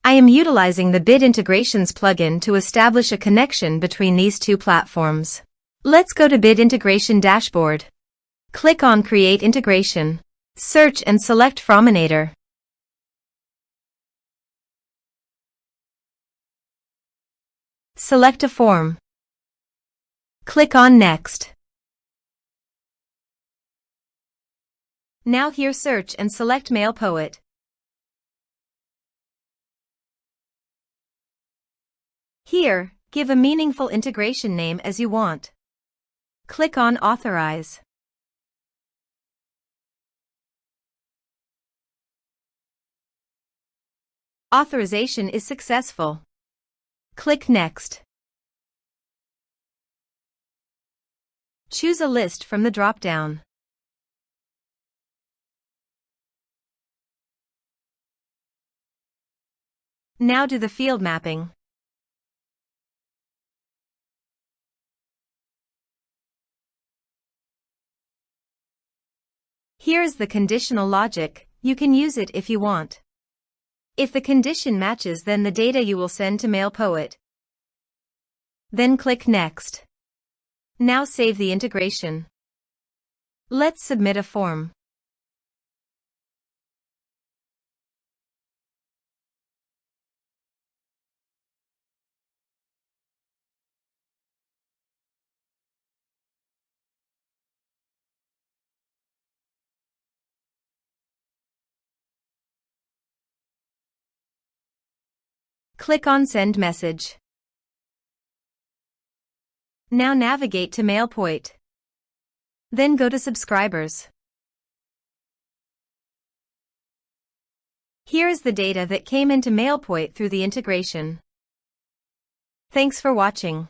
I am utilizing the Bid Integrations plugin to establish a connection between these two platforms. Let's go to Bid Integration Dashboard. Click on Create Integration. Search and select Forminator. Select a form. Click on Next. Now here search and select MailPoet. Here, give a meaningful integration name as you want. Click on Authorize. Authorization is successful. Click Next. Choose a list from the drop-down. Now do the field mapping. Here's the conditional logic. You can use it if you want. If the condition matches, then the data you will send to MailPoet. Then click Next. Now save the integration. Let's submit a form. Click on Send Message. Now navigate to MailPoet. Then go to Subscribers. Here is the data that came into MailPoet through the integration. Thanks for watching.